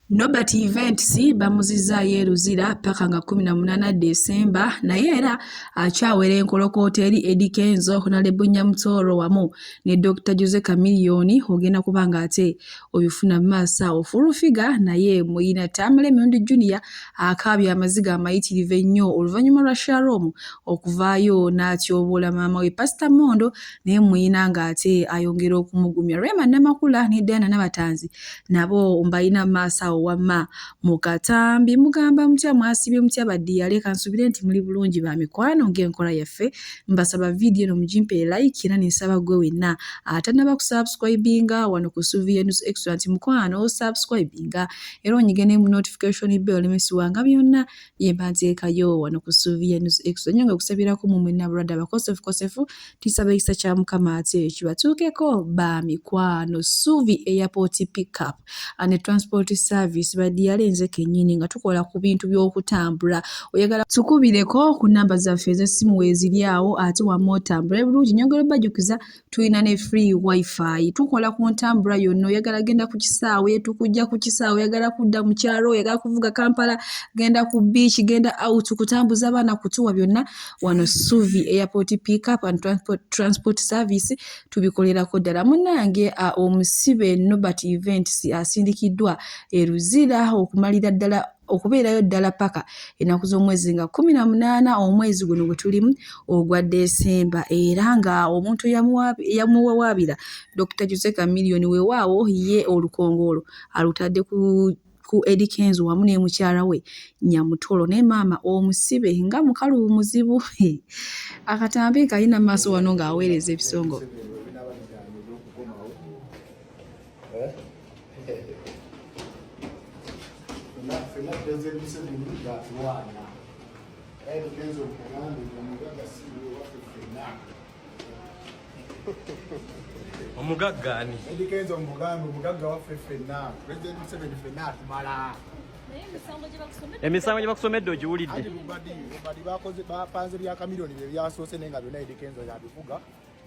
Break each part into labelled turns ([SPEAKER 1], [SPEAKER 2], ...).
[SPEAKER 1] Nobert Events bamuzizaayo eruzira paka nga 18 Desemba naye era akyawera enkolokoota eri Eddie Kenzo, Honorable Nyamutoro wamu ne Dr. Jose Chameleone ogenda kubanga ate obifuna maaso ofulufiga naye muyina Tamale Mirundi Junior akaabya amaziga amayitirivu ennyo oluvannyuma lwa Shalom okuvaayo n'atyoboola maama we Pastor Mondo naye muyina ng'ate ayongera okumugumya. Rema Namakula ne Diana Nabatanzi nabo mbayina maaso wama mukatambi mugamba mutya mwasibye mutya badiyale kansubire nti muli bulungi ba mikwano ng'enkola yaffe mbasaba video no mujimpe like era nisaba gwe wenna atanaba kusubscribinga wano ku Suvia News Extra nti mukwano subscribinga era onyigene mu notification bell mesiwanga byonna yembanteekayo wano ku Suvia News Extra nyonga kusabirako mu mwenna brother bakosefu tisaba isa kya mukama ate kibatuukeko ba mikwano Suvi Airport Pickup and Transport Service badiyale nze kennyini nga tukola ku bintu by'okutambula oyagala tukubireko ku namba zaffe ez'essimu weeziri awo ate wamu otambula bulungi nyongera bajjukiza tulina ne free wifi tukola ku ntambula yonna oyagala genda ku kisaawe tukujja ku kisaawe oyagala kudda mu kyalo oyagala kuvuga Kampala genda ku beach genda out kutambuza abaana kutuwa byonna wano Suvi Airport Pickup and Transport Service tubikolerako ddala munnange omusibe Nobert Events asindikiddwa eruzira okumalira ddala okubeerayo ddala paka ennaku z'omwezi nga 18 omwezi guno gwe tulimu ogwa Desemba era nga omuntu yamuwawaabira Dr. Jose Chameleone weewaawo ye olukongolo alutadde ku Eddie Kenzo wamu ne mukyala we Nyamutolo ne maama omusibe nga mukalu muzibu akatambi kalina maaso wano ng'aweereza ebisongo.
[SPEAKER 2] Omugaggaani
[SPEAKER 3] Eddie Kenzo omugagga waffe ffenna President Museveni ffenna atumala
[SPEAKER 2] emisango gye bakusomedde ogiwulidde
[SPEAKER 3] bubadi bapanze bya Chameleone bye byasoose naye nga byonna Eddie Kenzo yabivuga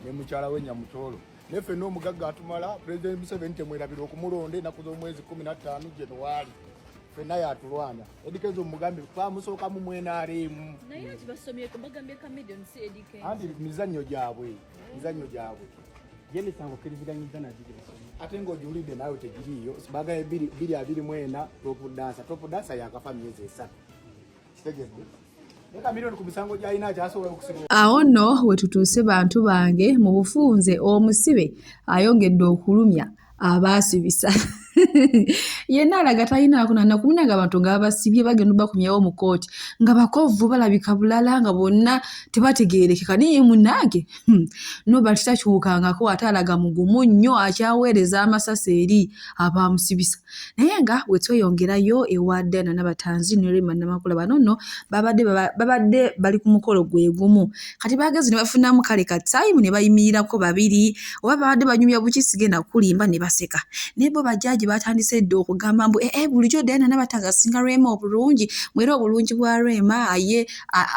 [SPEAKER 3] ne mukyala we Nyamutolo naye ffenna omugagga atumala President Museveni temwerabira okumulonda ennaku z'omwezi 15 January ffenna yatulwanya Eddie Kenzo mugambe twamusooka mu mwenaremu
[SPEAKER 4] naye kibasomyeko bagambye Chameleone si Eddie Kenzo
[SPEAKER 3] anti mizannyo gyabwe
[SPEAKER 2] emisango kiriziganyiza nagigira
[SPEAKER 3] ate ng'ogiwulidde naawe tegiriiyo bagaye 224 top dansa yakafa myezi 3 kitegedde Chameleone ku misango gy'alina akyasobola okusiba
[SPEAKER 1] awo nno we tutuuse bantu bange mu bufunze omusibe ayongedde okulumya abaasibisa yenna alaga talina kunana kumunanga abantu nga basibye bagenda bakumyawo mu kooti nga bakovu balabika bulala nga bonna tebategeerekeka naye munnange Nobert takyukangako ate alaga mugumu nnyo akyaweereza amasasi eri abamusibisa naye nga bwe tweyongerayo ewa Diana Nabatanzi ne Rema Namakula bano nno babadde bali ku mukolo gwe gumu kati bagezi ne bafunamu kale ka time ne bayimirirako babiri oba babadde banyumya bukisige na kulimba ne baseka nebo bajaji batandise ddo okugamba mbu bulijjo Diana Nabatanzi asinga Rema obulungi mwera obulungi bwa Rema aye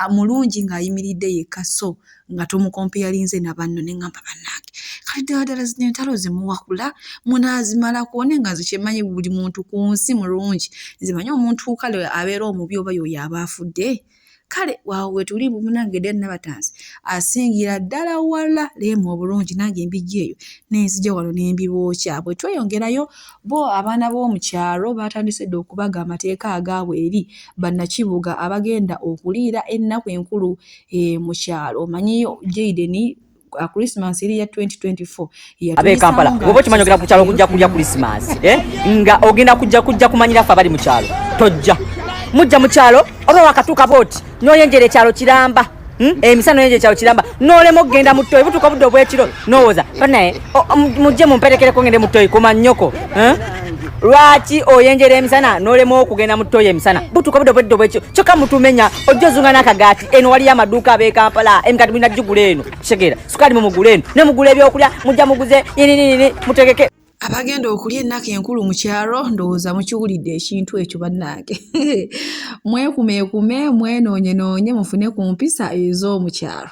[SPEAKER 1] mulungi ng'ayimiridde yekka so nga tomukompeyalinze na banno ne ngamba bannange kati ddala zino entalo zimuwakula munaazimala kuone nga nze kyemanyi buli muntu ku nsi mulungi nze manyi omuntu kale abeera omubi oba yoyo aba afudde kale waawe tuli munange Diana Nabatanzi asingira ddala wala Rema obulungi nange embijja eyo n'enzija wano n'embibookya bwe tweyongerayo bo abaana b'omu kyalo batandise dde okubaga amateeka agaabwe eri bannakibuga abagenda okuliira ennaku enkulu mu kyalo omanyiyo Jaden Christmas eri ya 2024
[SPEAKER 5] abe Kampala obo kimanyi ogenda ku kyalo kujja kulya Christmas nga ogenda kujja kumanyira ffe abali mu kyalo tojja mujja mu kyalo oba wakatuuka booti n'oyenjera ekyalo kiramba emisano yenje ekyalo kiramba n'olema okugenda mu ttoyi butuuka budde obw'ekiro n'owoza banaye mujje mumperekereko ngende mu ttoyi kuma nnyoko lwaki oyenjera emisana n'olema okugenda mu ttoyi emisana butuuka budde obw'ekiro kyokka mutumenya ojja ozunga n'akagaati eno waliyo amaduuka ab'e Kampala emikati mulina gigula eno kitegeera sukaali mumugula eno ne mugula ebyokulya mujja muguze nini mutegeke
[SPEAKER 1] abagenda okulya ennaku enkulu mu kyalo ndowooza mukiwulidde ekintu ekyo bannange mwekumeekume mwenoonye mufune ku mpisa ez'omu kyalo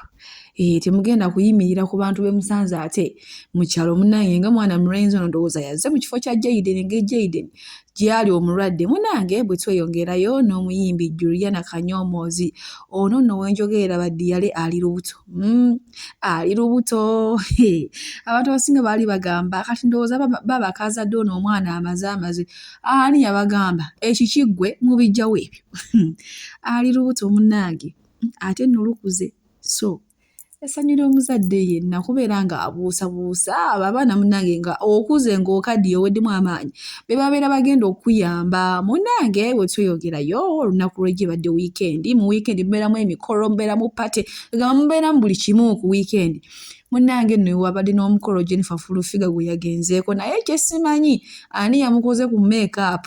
[SPEAKER 1] temugenda kuyimirira ku bantu be musanze ate mu kyalo munnange nga mwana mulenzi ono ndowooza yazze mu kifo kya Jaden gyali omulwadde munange bwe tweyongerayo n'omuyimbi Juliana Kanyomozi ono nno wenjogerera badiyale ali lubuto ali lubuto abantu abasinga baali bagamba kati ndowooza baba kazadde ono omwana amaze ani yabagamba ekikiggwe mubijjawo ebyo ali lubuto munange ate nno lukuze so esanyira omuzadde yenna kubeera nga abuusabuusa abo abaana munange nga okuze ng'okaddiye oweddemu amaanyi be babeera bagenda okuyamba munange bwe tweyongerayo olunaku lw'egye badde wiikendi mu wiikendi mubeeramu emikolo mubeeramu pate egamba mubeeramu buli kimu ku wiikendi munange nno wabadde n'omukolo Jennifer Fulufiga gwe yagenzeeko naye kyesimanyi ani yamukoze ku make-up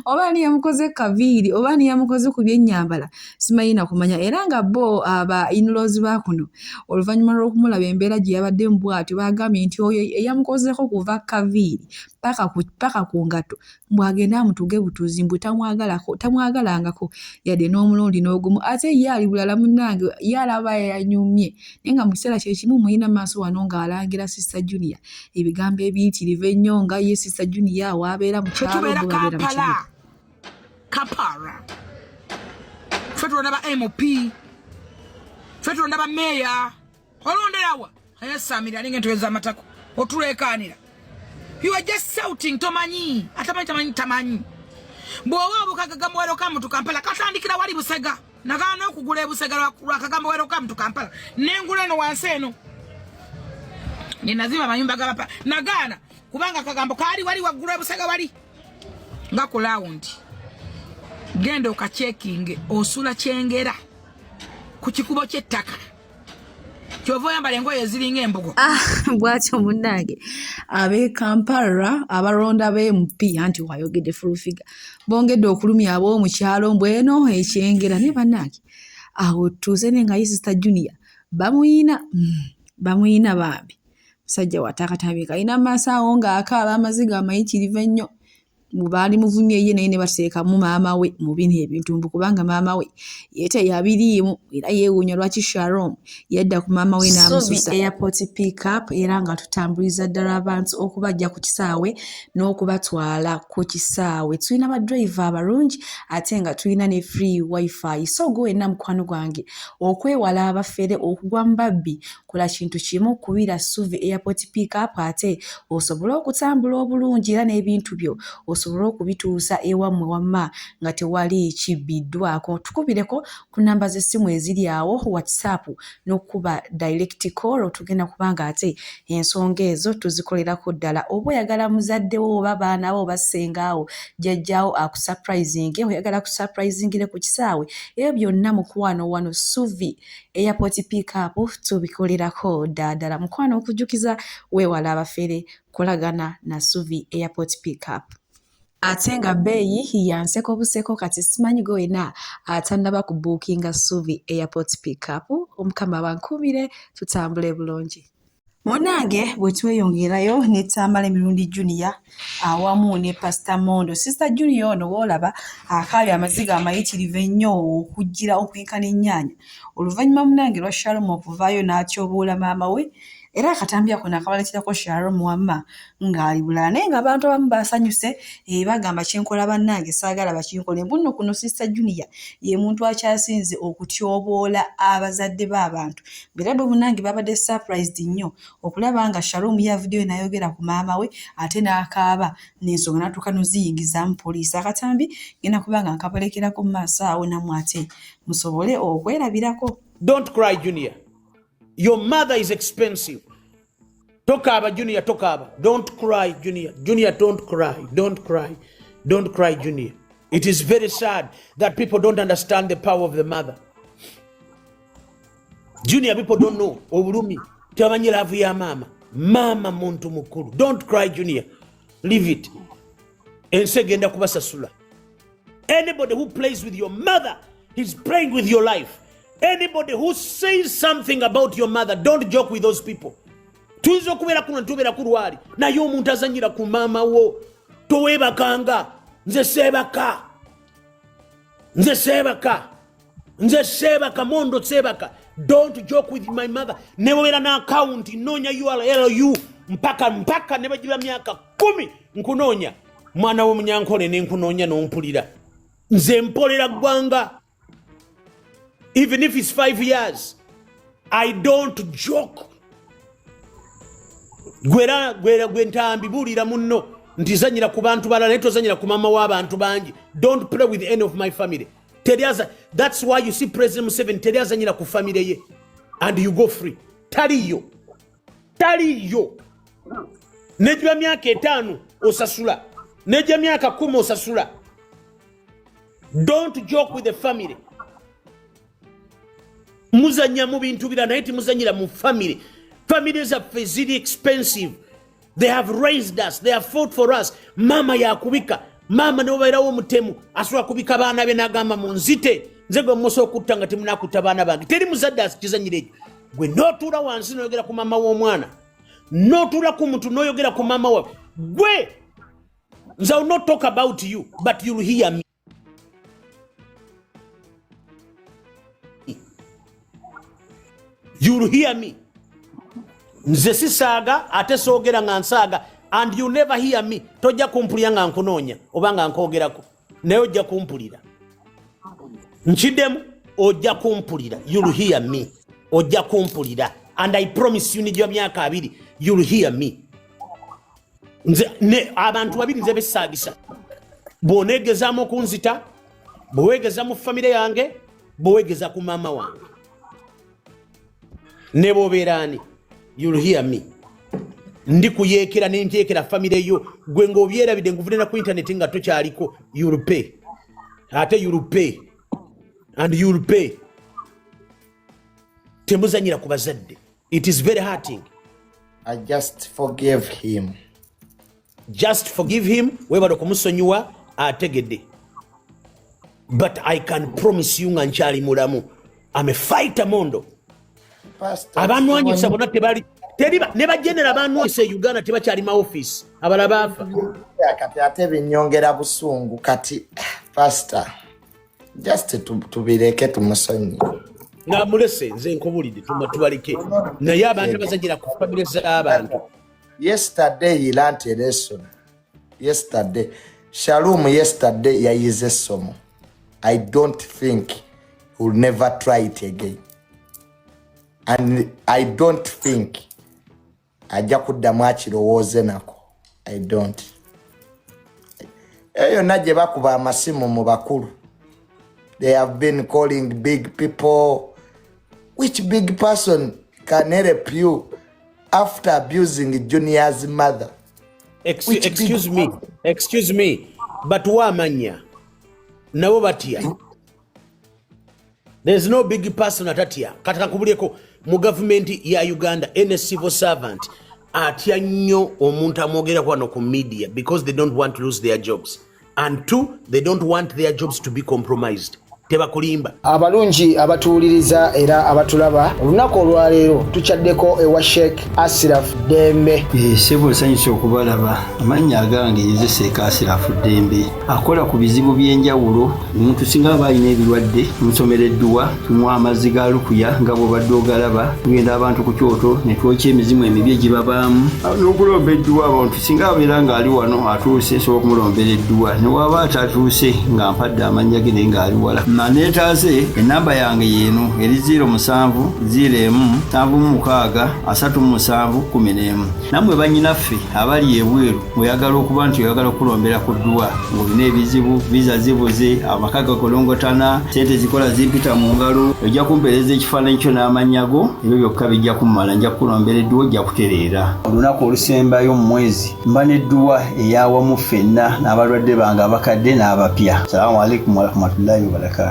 [SPEAKER 1] oba ani yamukoze kaviiri oba ani yamukoze ku byennyambala simanyi nakumanya era nga bo aba in-laws ba kuno oluvannyuma lw'okumulaba embeera gye yabadde mu bwatyo bagambye nti oyo eyamukozeeko kuva kaviiri paka ku ngatto mbwagenda amutuge butuzi mbwe tamwagalangako yadde n'omulundi n'ogumu ate ye ali bulala munange yalaba yanyumye naye nga mu kiseera kyekimu muyina maaso wano ng'alangira Sister Junior ebigambo ebiyitirivu ennyo nga ye Sister Junior waabeera mu kyalo bwe babeera mu kibuga
[SPEAKER 6] Kapara fetulonda ba MP fetulonda ba meya olonderawa ayasamira alinga entweza amatako otulekanira. You are just shouting tomanyi atamanyi bwowa obukagagambo welcome to Kampala katandikira wali Busega nagana okugula Busega lwakagambo welcome to Kampala nengula eno wansi eno ninazima mayumba gabapa nagana kubanga kagambo kali wali wagula Busega wali nga ku round genda okachecking osula kyengera ku kikubo ky'ettaka kyovo yambala engoye eziringa embogo
[SPEAKER 1] bwatyo munange abe Kampala abalonda be MP anti wayogedde Fulufiga bongedde okulumya abo mu kyalo mbweno ekyengera ne bannange awo tuze nenga Sister Junior bamuyina bambi musajja watakatabika ina masawo nga akaaba amaziga amayitirivu ennyo mubali muvumye ye naye ne bateeka mu maama we mu bino ebintu kubanga maama we yete yabiriimu era yeewuunya lwaki Sharon yadda ku maama we n'amususa airport pick up era nga tutambuliza ddala abantu okubajja ku kisaawe n'okubatwala ku kisaawe tulina ba driver abalungi ate nga tulina ne free wifi so go enna mukwano gwange okwewala abafere okugwa mbabbi kola kintu kimu kubira Suvi airport pick up ate osobola okutambula obulungi era n'ebintu byo osobola okubituusa ewammwe wamma nga tewali kibbiddwako tukubireko ku namba z'essimu eziri awo WhatsApp n'okuba direct call tugenda kubanga ate ensonga ezo tuzikolerako ddala oba oyagala muzadde wo oba baana bo basengaawo jjajjaawo akusurprising oyagala kusurprisingire ku kisaawe ebyo byonna mukwano wano Suvi airport pick up tubikolerako ddala mukwano okujjukiza weewala abafere kolagana na Suvi airport pick up ate nga bbeeyi yanseko buseko kati simanyi goyina atannaba ku bookinga Suvi airport pick up omukama bankubire tutambule bulungi munange bwe tweyongerayo ne Tambala emirundi Junior awamu ne Pastor Mondo Sister Junior ono woolaba akaali amaziga amayitirivu ennyo okujjira okwenkana ennyaanya oluvannyuma munange lwa Shalom okuvaayo n'atyobuula maama we era akatambi ako nakabalekerako Shalom wamma ng'ali bulala naye ng'abantu abamu basanyuse bagamba kyenkola bannange saagala bakinkole mbuno kuno Sister Junior ye muntu akyasinze okutyoboola abazadde b'abantu era bwe munnange babadde surprised nnyo okulaba nga Shalom ya video nayogera ku maama we ate n'akaaba n'ensonga n'atuuka n'oziyingizaamu poliisi akatambi ngenda kubanga nkabalekerako mu maaso awo nammwe ate musobole okwerabirako.
[SPEAKER 7] Don't cry, Junior. Your mother is expensive. Tokaba, Junior, Tokaba. Don't cry, Junior. Junior, don't cry. Don't cry. Don't cry, Junior. It is very sad that people don't understand the power of the mother. Junior, people don't know. Obulumi. Tamanyi love ya mama. Mama muntu mukuru. Don't cry, Junior. Leave it. Ensegenda kubasasula. Anybody who plays with your mother, he's playing with your life. Anybody who says something about your mother, don't joke with those people. Tuizo kubera kuno ntubera kurwali. Na yo omuntu azanyira ku mama wo. Towebakanga. Nze sebaka. Nze sebaka. Nze sebaka mondo sebaka. Don't joke with my mother. Newera na account nonya URL mpaka nebagira myaka 10 nkunonya. mwana w'omunyankole nenkunoonya n'ompulira nze mpolera ggwanga even if it's 5 years I don't joke gwe ntambi buulira munno nti zanyira ku bantu balala naye tozanyira ku mama w'abantu bangi. Don't play with any of my family. That's why you see President Museveni teri azanyira ku family ye and you go free. Taliyo nejja myaka 5 osasula, nejja myaka 10 osasula. Don't joke with the family. Muzanya mu bintu bira naye timuzanyira mu family. Families are very expensive. They have raised us. They have fought for us. Mama yakubika. Mama ne obairawo mutemu asula kubika baana be nagamba munzite nze gwe muso okutta nga timunakuta baana bange. Teri muzadde asikizanyira ekyo. Gwe notuula wansi noyogera ku mama w'omwana. Notuula ku muntu noyogera ku mama wawe. Gwe nze will not talk about you but you'll hear me. You'll hear me. Nze sisaaga ate soogera nga nsaaga and you never hear me. Tojja kumpulira nga nkunoonya oba nga nkoogerako naye ojja kumpulira. Nkiddemu ojja kumpulira. You'll hear me. Ojja kumpulira and I promise you nijja myaka 2 you'll hear me. Nze abantu babiri nze besaagisa. Bw'oneegezaamu okunzita, bweweegeza mu famire yange, bweweegeza ku maama wange. Ne bw'obeeraani you'll hear me. Ndi kuyeekera ne nteekera famire yo gwe ng'obyerabidde nguvunena ku internet nga tokyaliko. You'll pay. Ate you'll pay. And you'll pay. Temuzanyira ku bazadde. It is very hurting.
[SPEAKER 3] I just forgive him.
[SPEAKER 7] Just forgive him. Webale okumusonyiwa ategedde. But I can promise you nga nkyali mulamu. I'm a fighter mondo. Abanwanyisa bonna tebali teriba ne bajenera abanwanyisa Uganda tebakyali ma office abala bafa
[SPEAKER 3] kati ate binyongera busungu kati pastor just tubireke tumusonyi
[SPEAKER 7] nga mulese nze nkubulidde tubalike naye abantu bazajira ku family z'abantu.
[SPEAKER 3] Yesterday he learned a lesson. Yesterday Shalom yesterday yayize somo. I don't think he will never try it again. And I don't think ajja kuddamu akirowooze nako. I don't. Eyo najje bakuba amasimu mu bakulu. They have been calling big people. Which big person can help you after abusing Junior's mother?
[SPEAKER 7] Excuse me. But wamanya nabo batya. There's no big person atatya. Kataka kubuleko mu government ya Uganda any civil servant atya nnyo omuntu amwogera kwano ku media because they don't want to lose their jobs, and 2 they don't want their jobs to be compromised. Tebakulimba
[SPEAKER 8] abalungi abatuuliriza era abatulaba olunaku olwaleero tukyaddeko ewa Sheikh Ashraf Dembe.
[SPEAKER 9] Sebo sanyusa okubalaba. Amannya agange nze Sheikh Ashraf Dembe akola ku bizibu by'enjawulo. Omuntu singa aba alina ebirwadde musomereddwa tumwa amazzi ga lukuya nga bw'obadde ogalaba tugenda abantu ku kyoto ne twokya emizimu emibi egibabaamu n'okulombeddwa abantu singa abeera ng'ali wano atuuse sobola okumulombereddwa ne waba atatuuse nga mpadde amannya ge naye ng'ali wala. Manetaze enamba yange yenu eri 0707363711 namwe banyinaffe abali ebweru oyagala okuba nti oyagala okulombera ku ddwa ng'olina ebizibu visa zibuze amaka gakolongotana sente zikola zimpita mu ngalo ojja kumpeereza ekifaananyi kyo n'amanyago ebyo byokka bijja kummala nja kukulombera eddwa ojja kutereera. Olunaku olusembayo mu mwezi mba n'eddwa eyawamu ffenna n'abalwadde bange abakadde n'abapya. Salaamu alaikum warahmatullahi wabarakatuh.